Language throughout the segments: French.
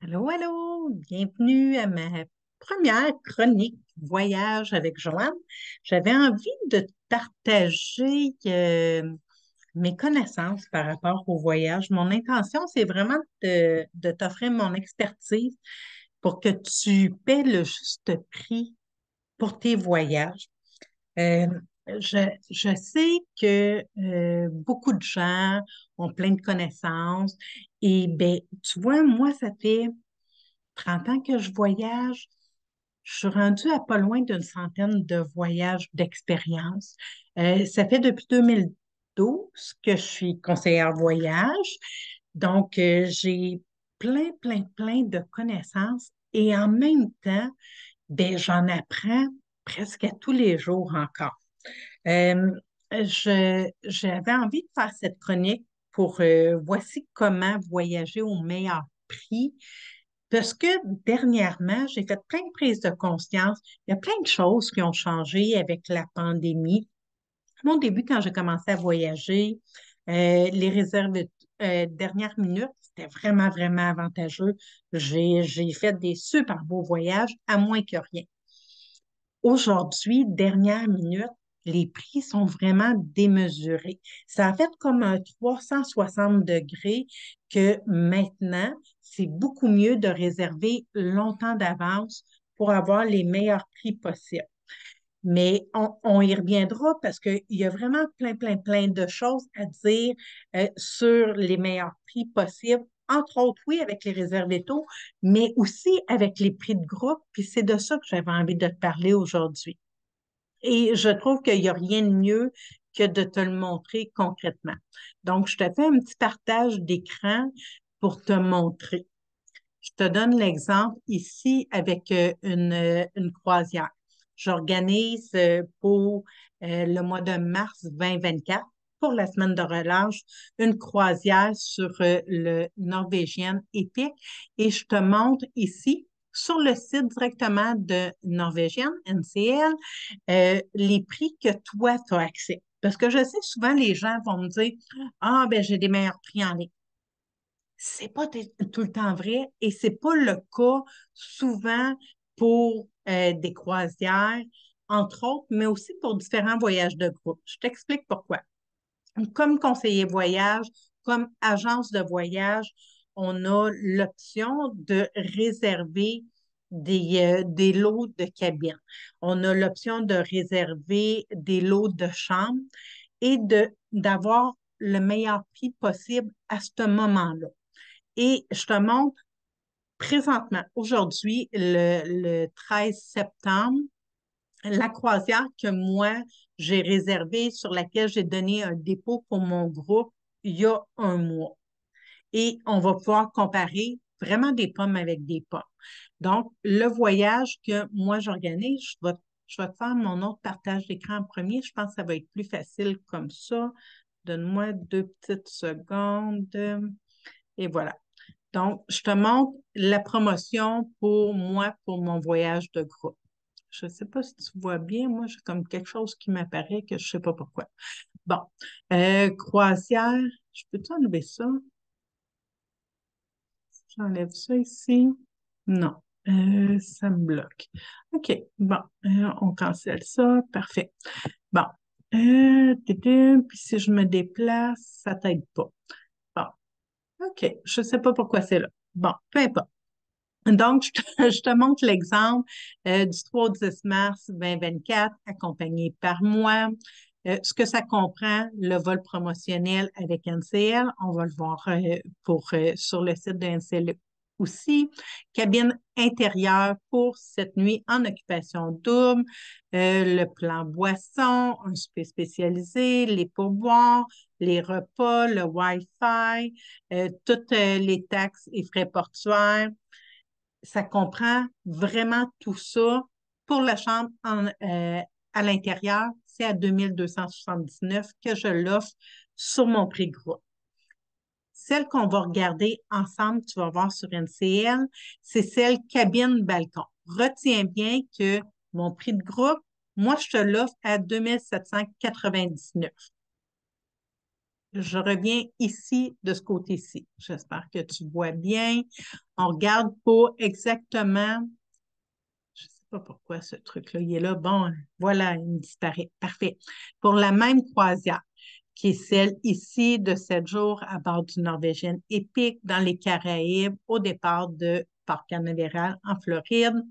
Allô, allô, bienvenue à ma première chronique voyage avec Joanne. J'avais envie de te partager mes connaissances par rapport au voyage. Mon intention, c'est vraiment de t'offrir mon expertise pour que tu paies le juste prix pour tes voyages. Euh, je sais que beaucoup de gens ont plein de connaissances et ben, tu vois, moi, ça fait 30 ans que je voyage. Je suis rendue à pas loin d'une centaine de voyages d'expérience. Ça fait depuis 2012 que je suis conseillère voyage. Donc, j'ai plein de connaissances et en même temps, ben, j'en apprends presque à tous les jours encore. Euh, j'avais envie de faire cette chronique pour voici comment voyager au meilleur prix parce que dernièrement, j'ai fait plein de prises de conscience. Il y a plein de choses qui ont changé avec la pandémie. Mon début, quand j'ai commencé à voyager, les réserves dernière minute, c'était vraiment avantageux. J'ai fait des super beaux voyages, à moins que rien. Aujourd'hui, dernière minute, les prix sont vraiment démesurés. Ça a fait comme un 360 degrés que maintenant, c'est beaucoup mieux de réserver longtemps d'avance pour avoir les meilleurs prix possibles. Mais on y reviendra parce qu'il y a vraiment plein de choses à dire sur les meilleurs prix possibles. Entre autres, oui, avec les réserves tôt, mais aussi avec les prix de groupe. Puis c'est de ça que j'avais envie de te parler aujourd'hui. Et je trouve qu'il n'y a rien de mieux que de te le montrer concrètement. Donc, je te fais un petit partage d'écran pour te montrer. Je te donne l'exemple ici avec une croisière. J'organise pour le mois de mars 2024, pour la semaine de relâche, une croisière sur le norvégien Epic. Et je te montre ici, sur le site directement de Norvégienne, NCL, les prix que toi, tu as accès. Parce que je sais, souvent, les gens vont me dire, ah, ben, j'ai des meilleurs prix en ligne. C'est pas tout le temps vrai et c'est pas le cas souvent pour des croisières, entre autres, mais aussi pour différents voyages de groupe. Je t'explique pourquoi. Comme conseiller voyage, comme agence de voyage, on a l'option de réserver des lots de cabines. On a l'option de réserver des lots de chambres et d'avoir le meilleur prix possible à ce moment-là. Et je te montre présentement, aujourd'hui, le 13 septembre, la croisière que moi, j'ai réservée, sur laquelle j'ai donné un dépôt pour mon groupe il y a un mois. Et on va pouvoir comparer vraiment des pommes avec des pommes. Donc, le voyage que moi, j'organise, je vais te faire mon autre partage d'écran en premier. Je pense que ça va être plus facile comme ça. Donne-moi 2 petites secondes. Et voilà. Donc, je te montre la promotion pour moi, pour mon voyage de groupe. Je ne sais pas si tu vois bien, moi, j'ai comme quelque chose qui m'apparaît que je ne sais pas pourquoi. Bon, croisière, je peux-tu enlever ça? J'enlève ça ici. Non, ça me bloque. OK, bon, on cancelle ça. Parfait. Bon, puis si je me déplace, ça t'aide pas. Bon, OK, je ne sais pas pourquoi c'est là. Bon, peu importe. Donc, je te montre l'exemple du 3 au 10 mars 2024, accompagné par moi. Ce que ça comprend, le vol promotionnel avec NCL, on va le voir sur le site de NCL aussi. Cabine intérieure pour cette nuit en occupation double, le plan boisson, un souper spécialisé, les pourboires, les repas, le Wi-Fi, toutes les taxes et frais portuaires. Ça comprend vraiment tout ça. Pour la chambre à l'intérieur, c'est à 2279 que je l'offre sur mon prix groupe. Celle qu'on va regarder ensemble, tu vas voir sur NCL, c'est celle cabine-balcon. Retiens bien que mon prix de groupe, moi, je te l'offre à 2799. je reviens ici de ce côté-ci. J'espère que tu vois bien. On regarde pour exactement, je ne sais pas pourquoi ce truc-là, il est là. Bon, voilà, il me disparaît. Parfait. Pour la même croisière, qui est celle ici de 7 jours à bord du Norvégienne Epic dans les Caraïbes au départ de Parc Canaveral en Floride.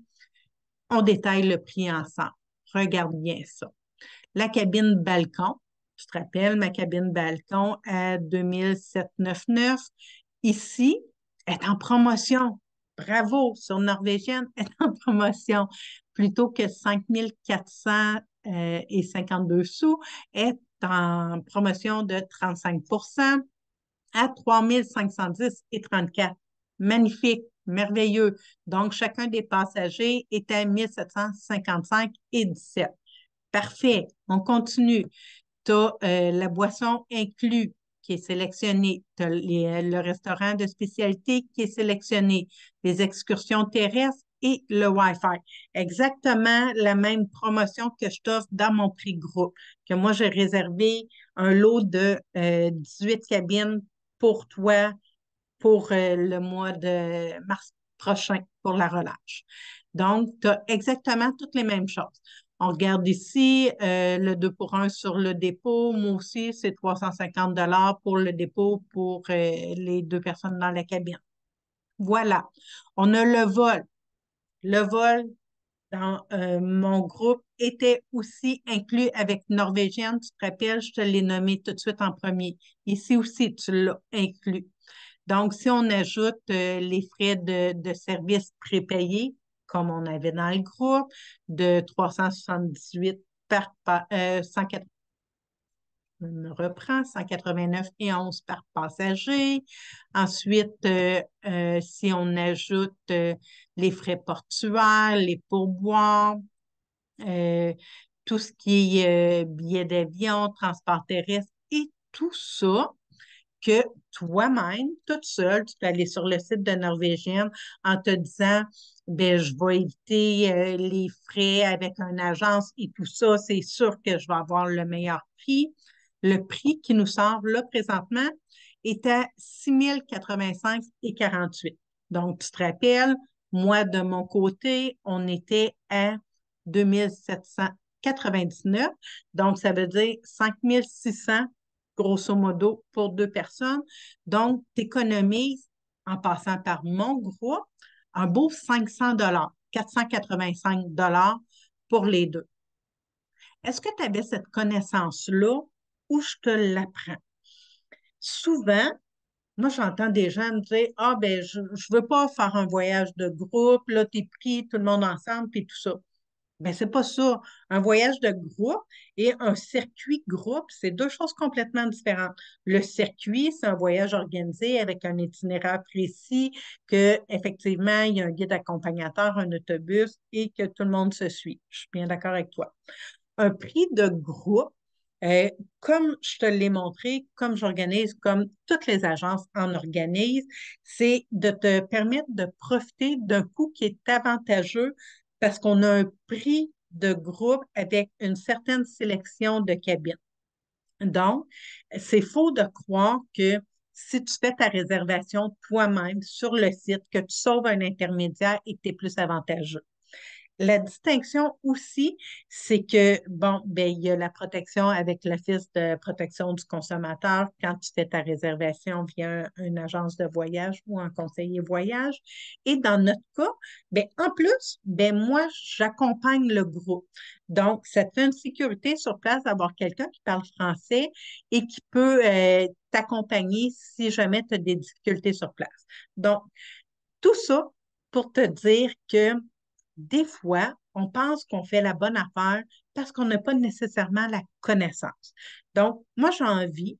On détaille le prix ensemble. Regarde bien ça. La cabine balcon, tu te rappelles, ma cabine balcon à 2799, ici, est en promotion. Bravo, sur Norvégienne, est en promotion. Plutôt que 5452 sous, est en promotion de 35 à 3510,34. Magnifique, merveilleux. Donc, chacun des passagers est à 1755,17. Parfait, on continue. Tu as la boisson inclue qui est sélectionnée. Tu as le restaurant de spécialité qui est sélectionné, les excursions terrestres et le Wi-Fi. Exactement la même promotion que je t'offre dans mon prix groupe, que moi j'ai réservé un lot de 18 cabines pour toi pour le mois de mars prochain pour la relâche. Donc, tu as exactement toutes les mêmes choses. On regarde ici le 2 pour 1 sur le dépôt. Moi aussi, c'est 350 pour le dépôt pour les deux personnes dans la cabine. Voilà. On a le vol. Le vol dans mon groupe était aussi inclus avec Norvégienne. Tu te rappelles, je te l'ai nommé tout de suite en premier. Ici aussi, tu l'as inclus. Donc, si on ajoute les frais de service prépayés, comme on avait dans le groupe, de 378 je me reprends, 189 et 11 par passager. Ensuite, si on ajoute les frais portuaires, les pourboires, euh, tout ce qui est billets d'avion, transport terrestre et tout ça, que toi-même, toute seule, tu peux aller sur le site de Norvégienne en te disant, ben, je vais éviter les frais avec une agence et tout ça, c'est sûr que je vais avoir le meilleur prix. Le prix qui nous sort là présentement est à 6085,48. Donc, tu te rappelles, moi, de mon côté, on était à 2799. Donc, ça veut dire 5600 grosso modo, pour deux personnes. Donc, tu économises, en passant par mon groupe, un beau 500 485 pour les deux. Est-ce que tu avais cette connaissance-là ou je te l'apprends? Souvent, moi, j'entends des gens me dire, ah, ben, je ne veux pas faire un voyage de groupe, là, t'es pris tout le monde ensemble, puis tout ça. Ben, c'est pas ça. Un voyage de groupe et un circuit groupe, c'est deux choses complètement différentes. Le circuit, c'est un voyage organisé avec un itinéraire précis, que effectivement, il y a un guide accompagnateur, un autobus et que tout le monde se suit. Je suis bien d'accord avec toi. Un prix de groupe, euh, comme je te l'ai montré, comme j'organise, comme toutes les agences en organisent, c'est de te permettre de profiter d'un coût qui est avantageux parce qu'on a un prix de groupe avec une certaine sélection de cabines. Donc, c'est faux de croire que si tu fais ta réservation toi-même sur le site, que tu sauves un intermédiaire et que tu es plus avantageux. La distinction aussi, c'est que, bon, ben, il y a la protection avec l'Office de protection du consommateur quand tu fais ta réservation via une agence de voyage ou un conseiller voyage. Et dans notre cas, ben, en plus, ben, moi, j'accompagne le groupe. Donc, ça te fait une sécurité sur place d'avoir quelqu'un qui parle français et qui peut t'accompagner si jamais tu as des difficultés sur place. Donc, tout ça pour te dire que des fois, on pense qu'on fait la bonne affaire parce qu'on n'a pas nécessairement la connaissance. Donc, moi, j'ai envie,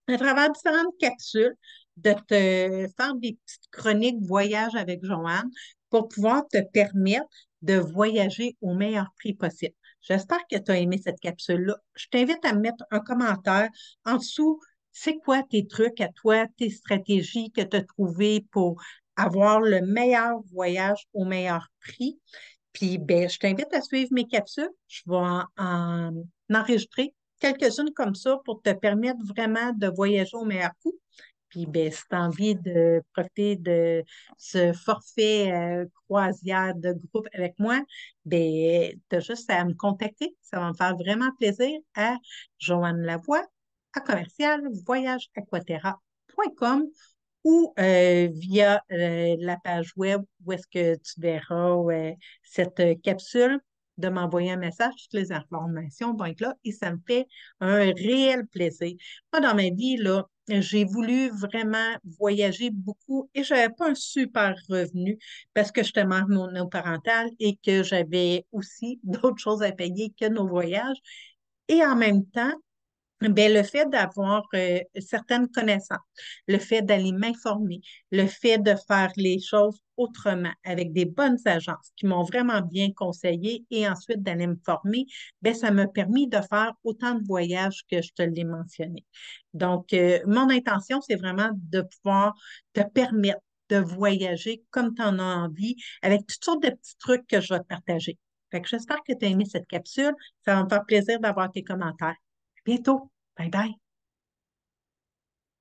à travers différentes capsules, de te faire des petites chroniques voyage avec Joanne pour pouvoir te permettre de voyager au meilleur prix possible. J'espère que tu as aimé cette capsule-là. Je t'invite à me mettre un commentaire en dessous. C'est quoi tes trucs à toi, tes stratégies que tu as trouvées pour avoir le meilleur voyage au meilleur prix? Puis, ben, je t'invite à suivre mes capsules. Je vais en enregistrer quelques-unes comme ça pour te permettre vraiment de voyager au meilleur coût. Puis, ben, si tu as envie de profiter de ce forfait croisière de groupe avec moi, ben, tu as juste à me contacter. Ça va me faire vraiment plaisir à Joanne Lavoie, à commercial voyageaquaterra.com ou via la page web où est-ce que tu verras cette capsule de m'envoyer un message, toutes les informations vont être là et ça me fait un réel plaisir. Moi, dans ma vie, là, j'ai voulu vraiment voyager beaucoup et je n'avais pas un super revenu parce que j'étais mère monoparentale et que j'avais aussi d'autres choses à payer que nos voyages. Et en même temps, ben, le fait d'avoir certaines connaissances, le fait d'aller m'informer, le fait de faire les choses autrement avec des bonnes agences qui m'ont vraiment bien conseillé et ensuite d'aller me former, ben, ça m'a permis de faire autant de voyages que je te l'ai mentionné. Donc, mon intention, c'est vraiment de pouvoir te permettre de voyager comme tu en as envie avec toutes sortes de petits trucs que je vais te partager. Fait que j'espère que tu as aimé cette capsule. Ça va me faire plaisir d'avoir tes commentaires. À bientôt. Bye bye.